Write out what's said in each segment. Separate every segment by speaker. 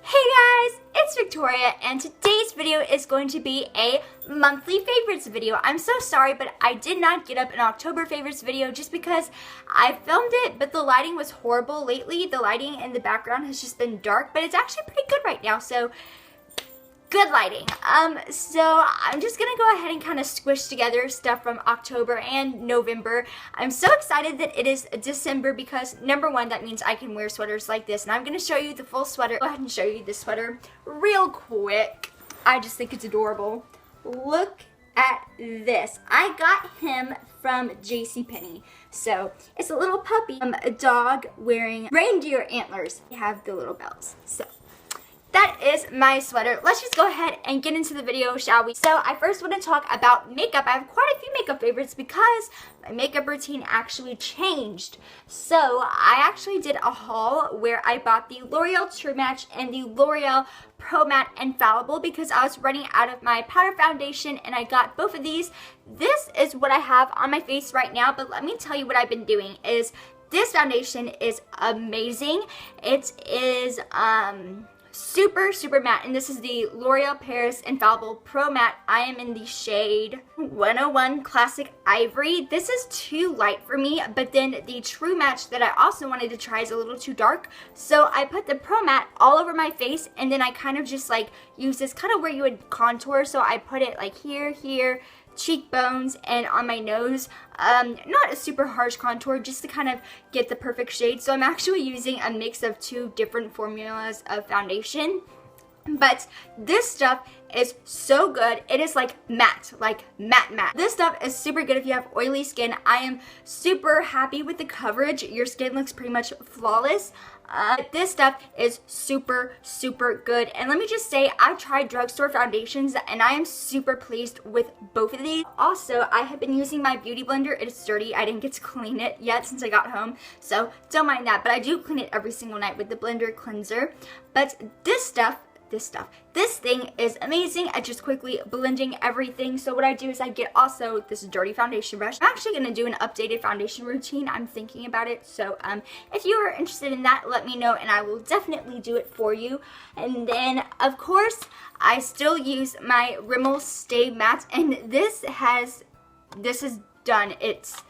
Speaker 1: Hey guys, it's Victoria and today's video is going to be a monthly favorites video. I'm so sorry, but I did not get up an October favorites video just because I filmed it, but the lighting was horrible lately. The lighting in the background has just been dark, but it's actually pretty good right now, so good lighting. So I'm just gonna go ahead and kind of squish together stuff from October and November. I'm so excited that it is December because number one, that means I can wear sweaters like this, and I'm gonna show you the full sweater. Go ahead and show you this sweater real quick. I just think it's adorable. Look at this. I got him from JCPenney. So it's a little puppy, a dog wearing reindeer antlers. They have the little bells. So that is my sweater. Let's just go ahead and get into the video, shall we? So I first want to talk about makeup. I have quite a few makeup favorites because my makeup routine actually changed. So I actually did a haul where I bought the L'Oreal True Match and the L'Oreal Pro Matte Infallible because I was running out of my powder foundation and I got both of these. This is what I have on my face right now, but let me tell you what I've been doing is this foundation is amazing. It is super matte, and this is the L'Oreal Paris Infallible Pro Matte. I am in the shade 101 Classic Ivory. This is too light for me, but then the True Match that I also wanted to try is a little too dark, so I put the Pro Matte all over my face, and then I kind of just like use this kind of where you would contour, so I put it like here, cheekbones, and on my nose. Not a super harsh contour, just to kind of get the perfect shade. So I'm actually using a mix of two different formulas of foundation. But this stuff is so good. It is like matte. This stuff is super good if you have oily skin. I am super happy with the coverage. Your skin looks pretty much flawless. This stuff is super good. And let me just say, I've tried drugstore foundations and I am super pleased with both of these. Also, I have been using my beauty blender. It's dirty. I didn't get to clean it yet since I got home, so don't mind that. But I do clean it every single night with the blender cleanser. But this thing is amazing at just quickly blending everything. So what I do is I get also this dirty foundation brush. I'm actually going to do an updated foundation routine. I'm thinking about it. So if you are interested in that, let me know and I will definitely do it for you. And then of course, I still use my Rimmel Stay Matte, and this is done. It's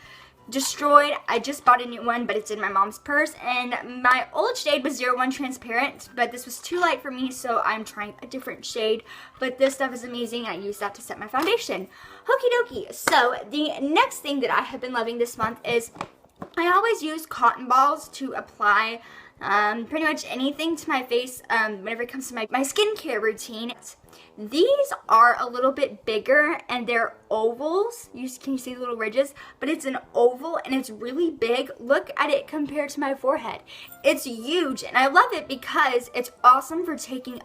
Speaker 1: destroyed. I just bought a new one, but it's in my mom's purse, and my old shade was 01 transparent, but this was too light for me, so I'm trying a different shade. But this stuff is amazing. I use that to set my foundation. Okie dokie. So the next thing that I have been loving this month is I always use cotton balls to apply pretty much anything to my face whenever it comes to my skincare routine. These are a little bit bigger and they're ovals. Can you see the little ridges? But it's an oval and it's really big. Look at it compared to my forehead. It's huge and I love it because it's awesome for taking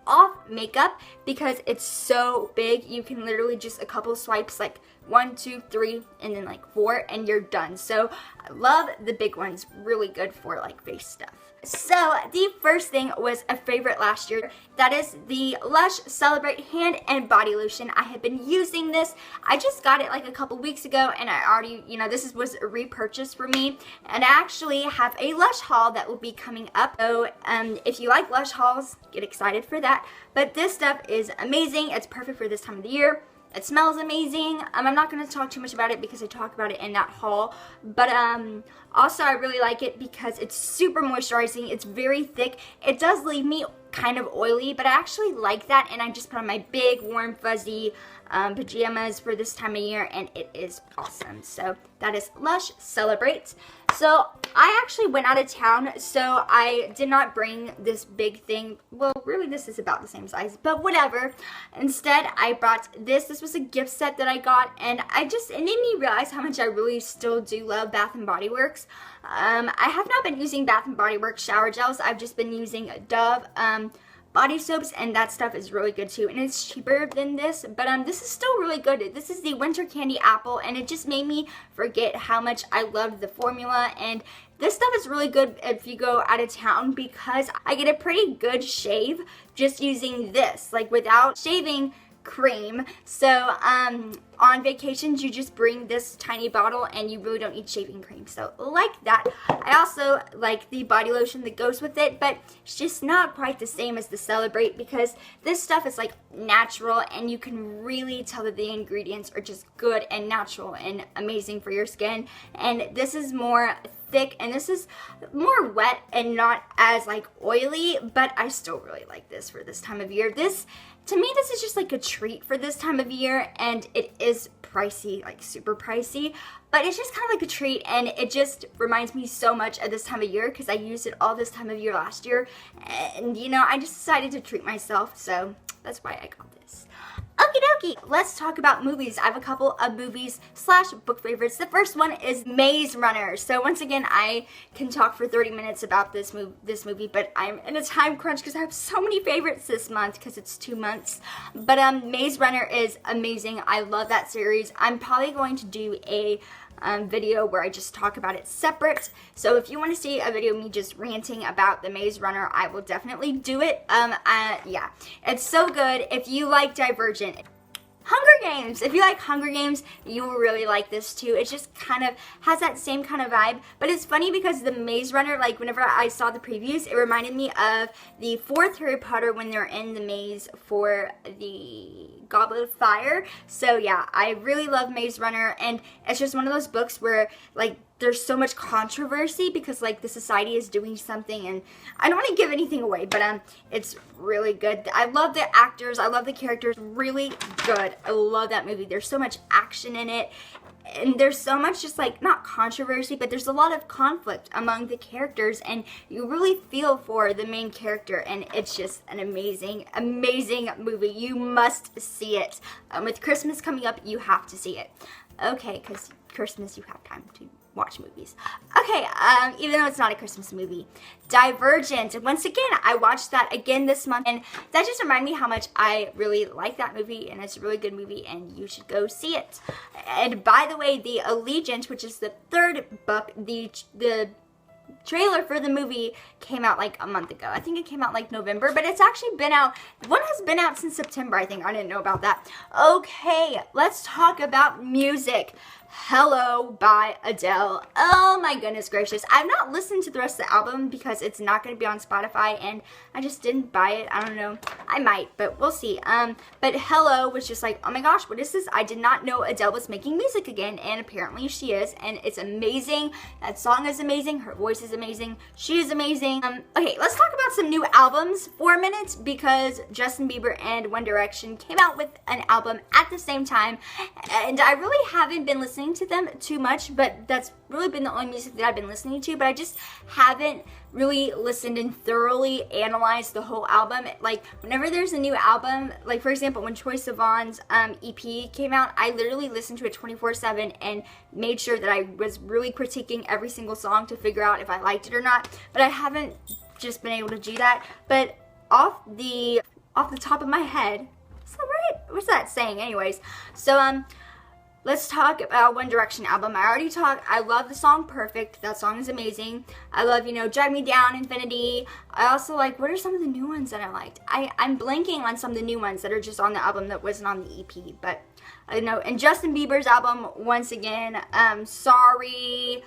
Speaker 1: off makeup because it's so big. You can literally just a couple swipes, like 1, 2, 3, and then like 4, and you're done. So I love the big ones. Really good for like face stuff. So the first thing was a favorite last year. That is the Lush Celebrate Hand and Body Lotion. I have been using this. I just got it like a couple weeks ago, and I already, this was a repurchase for me. And I actually have a Lush haul that will be coming up. So if you like Lush hauls, get excited for that. But this stuff is amazing. It's perfect for this time of the year. It smells amazing. I'm not going to talk too much about it because I talk about it in that haul. But also I really like it because it's super moisturizing. It's very thick. It does leave me kind of oily, but I actually like that. And I just put on my big, warm, fuzzy pajamas for this time of year, and it is awesome. So that is Lush Celebrate. So I actually went out of town, so I did not bring this big thing. Well, really this is about the same size, but whatever. Instead, I brought this. This was a gift set that I got, and it made me realize how much I really still do love Bath & Body Works. I have not been using Bath & Body Works shower gels. I've just been using Dove body soaps, and that stuff is really good too, and it's cheaper than this, but this is still really good. This is the Winter Candy Apple, and it just made me forget how much I loved the formula. And this stuff is really good if you go out of town because I get a pretty good shave just using this, like without shaving cream. So on vacations you just bring this tiny bottle and you really don't need shaving cream, so like that. I also like the body lotion that goes with it, but it's just not quite the same as the Celebrate because this stuff is like natural and you can really tell that the ingredients are just good and natural and amazing for your skin. And this is more thick and this is more wet and not as like oily, but I still really like this for this time of year. This, to me, this is just like a treat for this time of year, and it is pricey, like super pricey, but it's just kind of like a treat, and it just reminds me so much of this time of year because I used it all this time of year last year, and you know, I just decided to treat myself, so that's why I got this. Okie dokie, let's talk about movies. I have a couple of movies slash book favorites. The first one is Maze Runner. So once again, I can talk for 30 minutes about this movie, but I'm in a time crunch because I have so many favorites this month because it's 2 months. But Maze Runner is amazing. I love that series. I'm probably going to do a video where I just talk about it separate. So if you want to see a video of me just ranting about the Maze Runner, I will definitely do it. Yeah, it's so good. If you like Divergent, Hunger Games. If you like Hunger Games, you will really like this too. It just kind of has that same kind of vibe. But it's funny because the Maze Runner, like whenever I saw the previews, it reminded me of the 4th Harry Potter when they're in the maze for the Goblet of Fire. So yeah, I really love Maze Runner, and it's just one of those books where like there's so much controversy because like the society is doing something, and I don't want to give anything away, but it's really good. I love the actors, I love the characters, really good. I love that movie. There's so much action in it, and there's so much just like, not controversy, but there's a lot of conflict among the characters, and you really feel for the main character, and it's just an amazing, amazing movie. You must see it. With Christmas coming up, you have to see it. Okay, because Christmas you have time to watch movies. Okay, even though it's not a Christmas movie. Divergent. Once again, I watched that again this month, and that just reminded me how much I really like that movie, and it's a really good movie, and you should go see it. And by the way, the Allegiant, which is the 3rd book, the trailer for the movie came out like a month ago. I think it came out like November, but it's actually been out. One has been out since September, I think. I didn't know about that. Okay, let's talk about music. Hello by Adele. Oh my goodness gracious. I've not listened to the rest of the album because it's not going to be on Spotify, and I just didn't buy it. I don't know. I might, but we'll see. But Hello was just like, oh my gosh, what is this? I did not know Adele was making music again, and apparently she is, and it's amazing. That song is amazing. Her voice is amazing. She is amazing. Okay, let's talk about some new albums for a minute, because Justin Bieber and One Direction came out with an album at the same time, and I really haven't been listening to them too much, but that's really been the only music that I've been listening to, but I just haven't really listened and thoroughly analyzed the whole album. Like whenever there's a new album, like for example when Troye Sivan's EP came out, I literally listened to it 24/7 and made sure that I was really critiquing every single song to figure out if I liked it or not, but I haven't just been able to do that. But off the top of my head, is that right? What's that saying? Anyways, so let's talk about One Direction album. I already talked. I love the song Perfect. That song is amazing. I love, you know, Drag Me Down, Infinity. I also like, what are some of the new ones that I liked? I'm blanking on some of the new ones that are just on the album that wasn't on the EP, but I don't know. And Justin Bieber's album, once again, Sorry,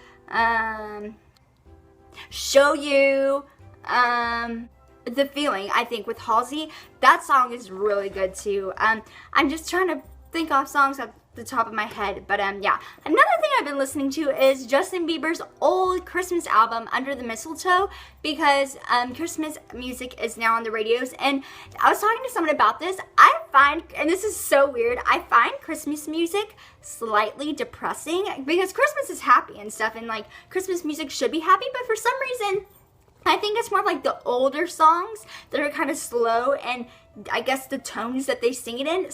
Speaker 1: Show You, The Feeling, I think, with Halsey. That song is really good too. I'm just trying to think off songs at the top of my head, but yeah. Another thing I've been listening to is Justin Bieber's old Christmas album, Under the Mistletoe, because Christmas music is now on the radios, and I was talking to someone about this. I find, and this is so weird, I find Christmas music slightly depressing, because Christmas is happy and stuff, and like Christmas music should be happy, but for some reason I think it's more of like the older songs that are kind of slow, and I guess the tones that they sing it in,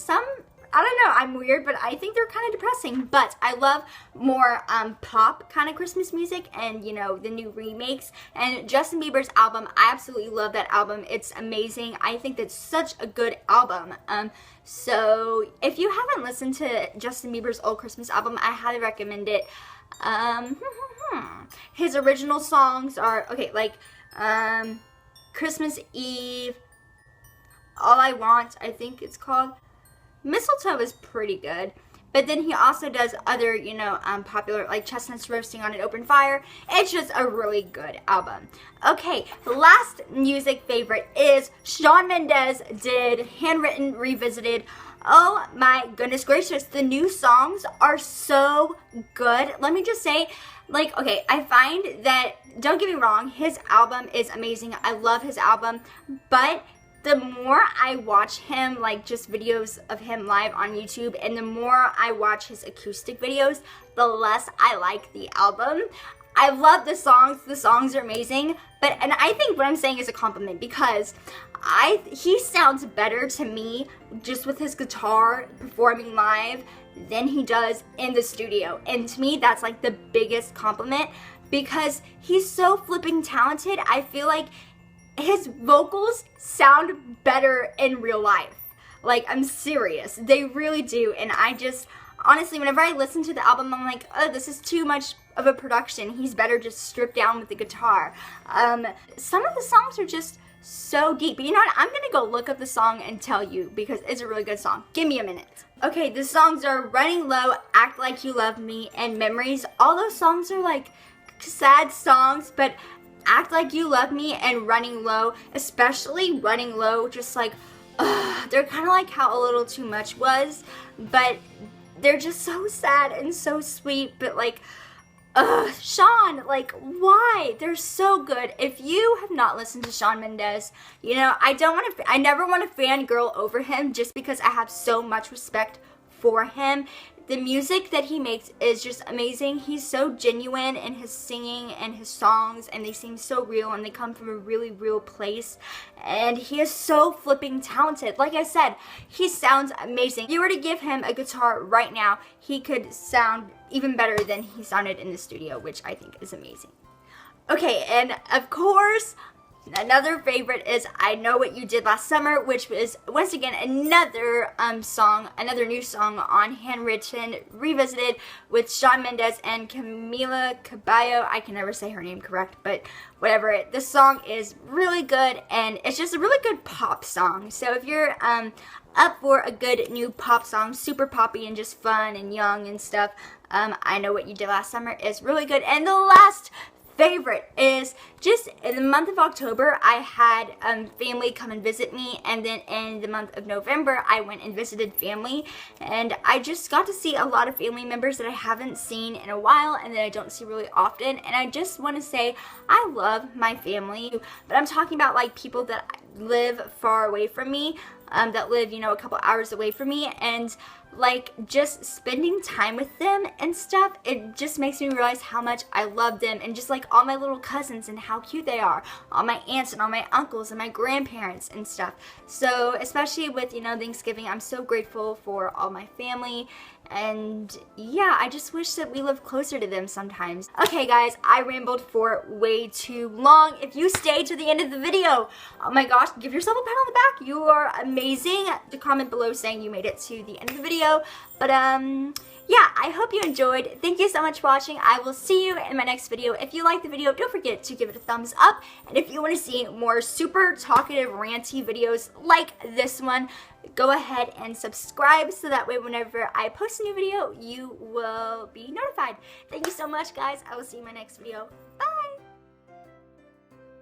Speaker 1: I don't know, I'm weird, but I think they're kind of depressing. But I love more pop kind of Christmas music, and you know, the new remakes. And Justin Bieber's album, I absolutely love that album. It's amazing. I think that's such a good album. So if you haven't listened to Justin Bieber's old Christmas album, I highly recommend it. His original songs are okay, like Christmas Eve, All I Want, I think it's called, Mistletoe is pretty good. But then he also does other, you know, popular, like Chestnuts Roasting on an Open Fire. It's just a really good album. Okay, last music favorite is Shawn Mendes did Handwritten Revisited. Oh my goodness gracious, the new songs are so good. Let me just say, like, okay, I find that, don't get me wrong, his album is amazing. I love his album, but the more I watch him, like just videos of him live on YouTube, and the more I watch his acoustic videos, the less I like the album. I love the songs are amazing, and I think what I'm saying is a compliment, because he sounds better to me just with his guitar performing live than he does in the studio. And to me, that's like the biggest compliment, because he's so flipping talented. I feel like his vocals sound better in real life. Like, I'm serious. They really do. And I just, honestly, whenever I listen to the album, I'm like, oh, this is too much of a production. He's better just stripped down with the guitar. Some of the songs are just so deep. But you know what? I'm gonna go look up the song and tell you, because it's a really good song. Give me a minute. Okay, the songs are Running Low, Act Like You Love Me, and Memories. All those songs are like sad songs, but Act Like You Love Me and Running Low, especially Running Low, just like, they're kind of like How a Little Too Much was, but they're just so sad and so sweet. But like, Shawn, like, why? They're so good. If you have not listened to Shawn Mendes, you know, I never want to fangirl over him, just because I have so much respect for him. The music that he makes is just amazing. He's so genuine in his singing and his songs, and they seem so real, and they come from a really real place. And he is so flipping talented. Like I said, he sounds amazing. If you were to give him a guitar right now, he could sound even better than he sounded in the studio, which I think is amazing. Okay, and of course, another favorite is I Know What You Did Last Summer, which was, once again, another new song on Handwritten Revisited with Shawn Mendes and Camila Cabello. I can never say her name correct, but whatever. This song is really good, and it's just a really good pop song. So if you're up for a good new pop song, super poppy and just fun and young and stuff, I Know What You Did Last Summer is really good. And the last favorite is, just in the month of October, I had family come and visit me, and then in the month of November, I went and visited family, and I just got to see a lot of family members that I haven't seen in a while and that I don't see really often. And I just want to say I love my family, but I'm talking about like people that live far away from me, that live, you know, a couple hours away from me, and like just spending time with them and stuff, it just makes me realize how much I love them, and just like all my little cousins and how cute they are, all my aunts and all my uncles and my grandparents and stuff. So especially with, you know, Thanksgiving, I'm so grateful for all my family. And yeah, I just wish that we lived closer to them sometimes. Okay guys, I rambled for way too long. If you stayed to the end of the video, oh my gosh, give yourself a pat on the back. You are amazing. Comment below saying you made it to the end of the video. But yeah, I hope you enjoyed. Thank you so much for watching. I will see you in my next video. If you liked the video, don't forget to give it a thumbs up. And if you want to see more super talkative, ranty videos like this one, go ahead and subscribe, so that way whenever I post a new video, you will be notified. Thank you so much, guys. I will see you in my next video.